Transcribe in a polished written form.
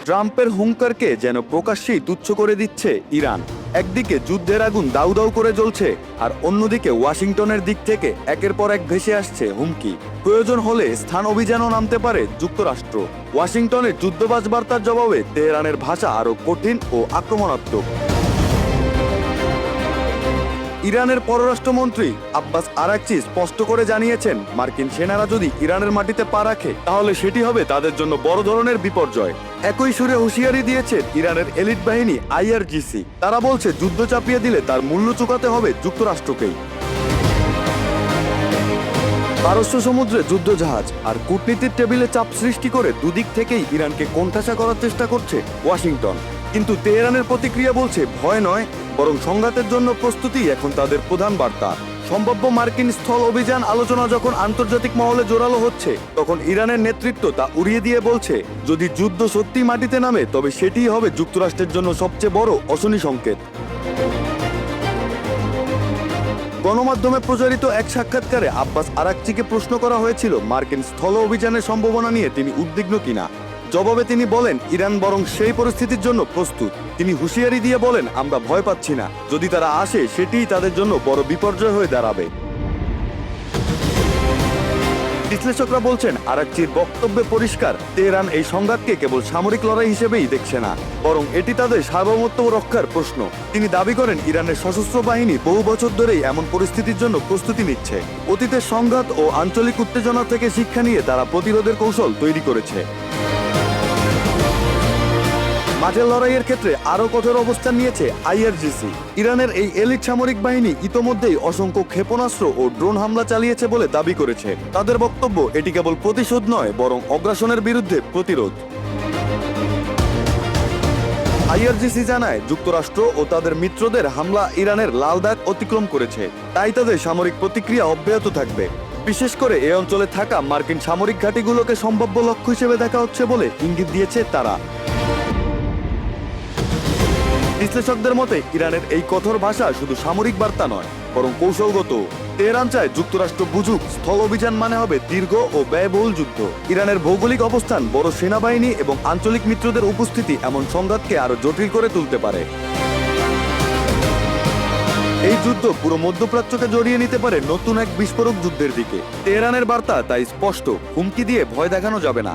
ট্রাম্পের হুঙ্কারকে যেন প্রকাশ্যেই তুচ্ছ করে দিচ্ছে ইরান। একদিকে যুদ্ধের আগুন দাউ দাউ করে জ্বলছে, আর অন্যদিকে ওয়াশিংটনের দিক থেকে একের পর এক ভেসে আসছে হুমকি। প্রয়োজন হলে স্থান অভিযানও নামতে পারে যুক্তরাষ্ট্র। ওয়াশিংটনের যুদ্ধবাজ বার্তার জবাবে তেহরানের ভাষা আরও কঠিন ও আক্রমণাত্মক। ইরানের পররাষ্ট্রমন্ত্রী আব্বাস আরাকচি স্পষ্ট করে জানিয়েছেন, মার্কিন সেনারা যদি ইরানের মাটিতে পা রাখে তাহলে সেটি হবে তাদের জন্য বড় ধরনের বিপর্যয়। একই সুরে হুঁশিয়ারি দিয়েছেন ইরানের এলিট বাহিনী IRGC। তারা বলছে, যুদ্ধ চাপিয়ে দিলে তার মূল্য চুকাতে হবে যুক্তরাষ্ট্রকেই। পারস্য সমুদ্রে যুদ্ধজাহাজ আর কূটনীতির টেবিলে চাপ সৃষ্টি করে দুদিক থেকেই ইরানকে কোণঠাসা করার চেষ্টা করছে ওয়াশিংটন। কিন্তু তেহরানের প্রতিক্রিয়া বলছে, ভয় নয়, বরং সংঘাতের জন্য প্রস্তুতি এখন তাদের প্রধান বার্তা। সম্ভাব্য মার্কিন স্থল অভিযান আলোচনা যখন আন্তর্জাতিক মহলে জোরালো হচ্ছে, তখন ইরানের নেতৃত্ব তা উড়িয়ে দিয়ে বলছে, যদি যুদ্ধ সত্যি মাটিতে নামে তবে সেটিই হবে যুক্তরাষ্ট্রের জন্য সবচেয়ে বড় অশনি সংকেত। গণমাধ্যমে প্রচারিত এক সাক্ষাৎকারে আব্বাস আরাকচিকে প্রশ্ন করা হয়েছিল, মার্কিন স্থল অভিযানের সম্ভাবনা নিয়ে তিনি উদ্বিগ্ন কিনা। জবাবে তিনি বলেন, ইরান বরং সেই পরিস্থিতির জন্য প্রস্তুত। তিনি হুঁশিয়ারি দিয়ে বলেন, আমরা ভয় পাচ্ছি না, যদি তারা আসে সেটিই তাদের জন্য বড় বিপর্যয় হয়ে দাঁড়াবে। বিশ্লেষকরা বলছেন, আরাকচির বক্তব্যে পরিষ্কার, তেহরান এই সংঘাতকে কেবল সামরিক লড়াই হিসেবেই দেখছে না, বরং এটি তাদের সার্বভৌমত্ব রক্ষার প্রশ্ন। তিনি দাবি করেন, ইরানের সশস্ত্র বাহিনী বহু বছর ধরেই এমন পরিস্থিতির জন্য প্রস্তুতি নিচ্ছে। অতীতের সংঘাত ও আঞ্চলিক উত্তেজনা থেকে শিক্ষা নিয়ে তারা প্রতিরোধের কৌশল তৈরি করেছে। মাঠের লড়াইয়ের ক্ষেত্রে আরও কঠোর অবস্থান নিয়েছে IRGC। ইরানের এই এলিট সামরিক বাহিনী ইতোমধ্যেই অসংখ্য ক্ষেপণাস্ত্র ও ড্রোন হামলা চালিয়েছে বলে দাবি করেছে। তাদের বক্তব্য, এটি কেবল প্রতিশোধ নয়, বরং অগ্রাসনের বিরুদ্ধে প্রতিরোধ। IRGC জানায়, যুক্তরাষ্ট্র ও তাদের মিত্রদের হামলা ইরানের লাল দাগ অতিক্রম করেছে, তাই তাদের সামরিক প্রতিক্রিয়া অব্যাহত থাকবে। বিশেষ করে এ অঞ্চলে থাকা মার্কিন সামরিক ঘাঁটিগুলোকে সম্ভাব্য লক্ষ্য হিসেবে দেখা হচ্ছে বলে ইঙ্গিত দিয়েছে তারা। বিশ্লেষকদের মতে, ইরানের এই কঠোর ভাষা শুধু সামরিক বার্তা নয়, বরং কৌশলগত। তেহরান চায় যুক্তরাষ্ট্র বুঝুক, স্থল অভিযান মানে হবে দীর্ঘ ও ব্যয়বহুল যুদ্ধ। ইরানের ভৌগোলিক অবস্থান, বড় সেনাবাহিনী এবং আঞ্চলিক মিত্রদের উপস্থিতি এমন সংঘাতকে আরো জটিল করে তুলতে পারে। এই যুদ্ধ পুরো মধ্যপ্রাচ্যকে জড়িয়ে নিতে পারে নতুন এক বিস্ফোরক যুদ্ধের দিকে। তেহরানের বার্তা তাই স্পষ্ট, হুমকি দিয়ে ভয় দেখানো যাবে না।